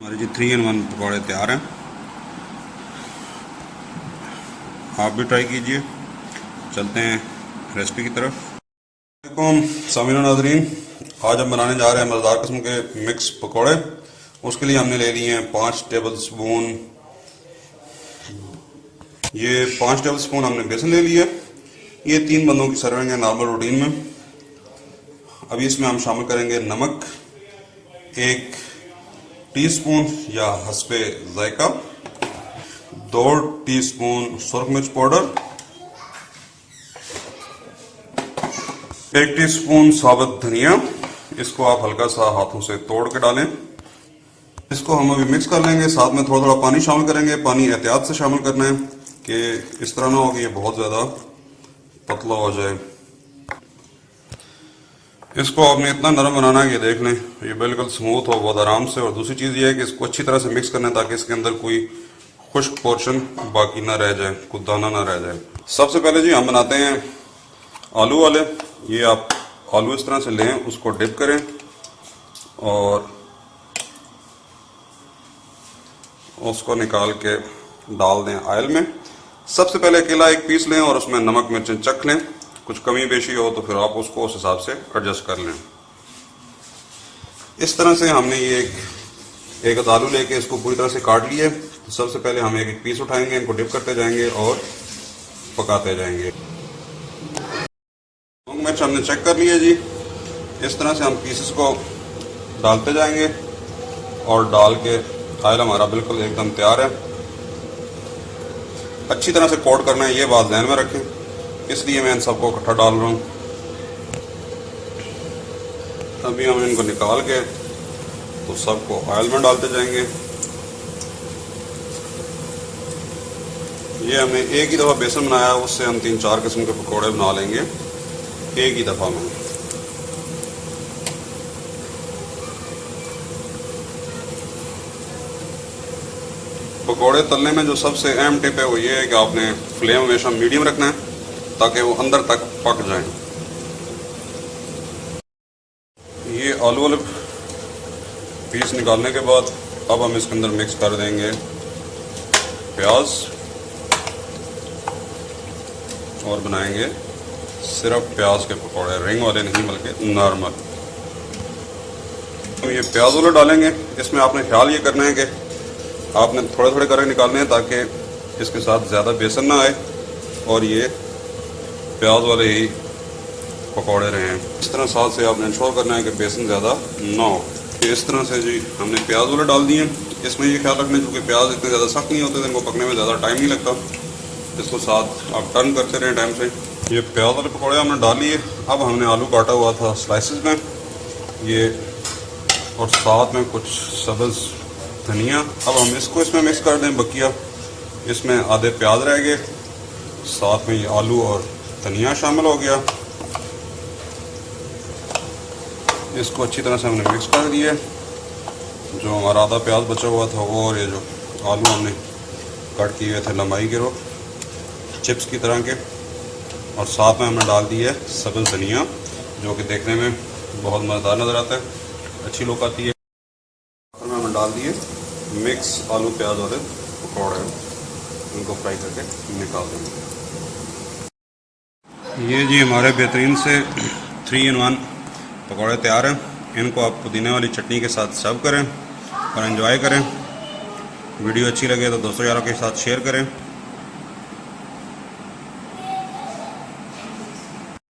हमारे जी 3 in 1 पकौड़े तैयार हैं। आप भी ट्राई कीजिए। चलते हैं रेसिपी की तरफ। वालेकुम सामीन नाज़रीन, आज हम बनाने जा रहे हैं मज़ेदार किस्म के मिक्स पकौड़े। उसके लिए हमने ले लिए हैं 5 टेबल स्पून, ये 5 टेबल स्पून हमने बेसन ले लिया। ये 3 बंदों की सर्विंग है नॉर्मल रूटीन में। अभी इसमें हम शामिल करेंगे नमक 1 टीस्पून या हस्बे जायका, 2 टीस्पून सुरख मिर्च पाउडर, 1 टीस्पून साबुत धनिया। इसको आप हल्का सा हाथों से तोड़ के डालें। इसको हम अभी मिक्स कर लेंगे। साथ में थोड़ा थोड़ा पानी शामिल करेंगे। पानी एहतियात से शामिल करना है कि इस तरह ना हो कि ये बहुत ज़्यादा पतला हो जाए। इसको आपने इतना नरम बनाना है कि देख लें ये बिल्कुल स्मूथ हो बहुत आराम से। और दूसरी चीज़ ये है कि इसको अच्छी तरह से मिक्स करना है ताकि इसके अंदर कोई खुश्क पोर्शन बाकी ना रह जाए, कोई दाना ना रह जाए। सबसे पहले जी हम बनाते हैं आलू वाले। ये आप आलू इस तरह से लें, उसको डिप करें और उसको निकाल के डाल दें ऑयल में। सबसे पहले अकेला एक पीस लें और उसमें नमक मिर्चें चख लें। कुछ कमी बेशी हो तो फिर आप उसको उस हिसाब से एडजस्ट कर लें। इस तरह से हमने ये एक आलू लेके इसको पूरी तरह से काट लिए। तो सबसे पहले हम एक पीस उठाएंगे, इनको डिप करते जाएंगे और पकाते जाएंगे। नमक मिर्च हमने चेक कर लिया जी। इस तरह से हम पीसेस को डालते जाएंगे और डाल के ऑयल हमारा बिल्कुल एकदम तैयार है। अच्छी तरह से कोट करना है, ये बात ध्यान में रखें, इसलिए मैं इन सबको इकट्ठा डाल रहा हूँ। अभी हम इनको निकाल के तो सबको ऑयल में डालते जाएंगे। ये हमने एक ही दफ़ा बेसन बनाया, उससे हम 3-4 किस्म के पकौड़े बना लेंगे एक ही दफ़ा में। पकौड़े तलने में जो सबसे अहम टिप है वो ये है कि आपने फ्लेम हमेशा मीडियम रखना है ताकि वो अंदर तक पक जाए। ये आलू वाले पीस निकालने के बाद अब हम इसके अंदर मिक्स कर देंगे प्याज और बनाएंगे सिर्फ प्याज के पकौड़े, रिंग वाले नहीं बल्कि नॉर्मल। तो ये प्याज वाले डालेंगे। इसमें आपने ख्याल ये करना है कि आपने थोड़े थोड़े करके निकालने हैं ताकि इसके साथ ज़्यादा बेसन ना आए और ये प्याज वाले ही पकौड़े रहें। इस तरह साथ से आपने इंश्योर करना है कि बेसन ज़्यादा ना हो। इस तरह से जी हमने प्याज वाले डाल दिए। इसमें ये ख्याल रखना है क्योंकि प्याज इतने ज़्यादा सख्त नहीं होते, इनको पकने में ज़्यादा टाइम नहीं लगता। इसको साथ आप टर्न करते रहें टाइम से। ये प्याज वाले पकौड़े हमने डाल लिए। अब हमने आलू काटा हुआ था स्लाइसिस में, ये और साथ में कुछ सब्ज़ धनिया। अब हम इसको इसमें मिक्स कर दें बकिया। इसमें आधे प्याज रह गए, साथ में ये आलू और धनिया शामिल हो गया। इसको अच्छी तरह से हमने मिक्स कर दिया। जो हमारा आधा प्याज बचा हुआ था वो और ये जो आलू हमने कट किए थे लंबाई के रोक चिप्स की तरह के, और साथ में हमने डाल दिया सब्ज़ धनिया जो कि देखने में बहुत मज़ेदार नज़र आता है, अच्छी लुक आती है। हमने डाल दिए मिक्स आलू प्याज वाले पकौड़े, इनको फ्राई करके निकाल देंगे। ये जी हमारे बेहतरीन से 3 in 1 पकौड़े तैयार हैं। इनको आप पुदीने वाली चटनी के साथ सर्व करें और एंजॉय करें। वीडियो अच्छी लगे तो दोस्तों यारों के साथ शेयर करें।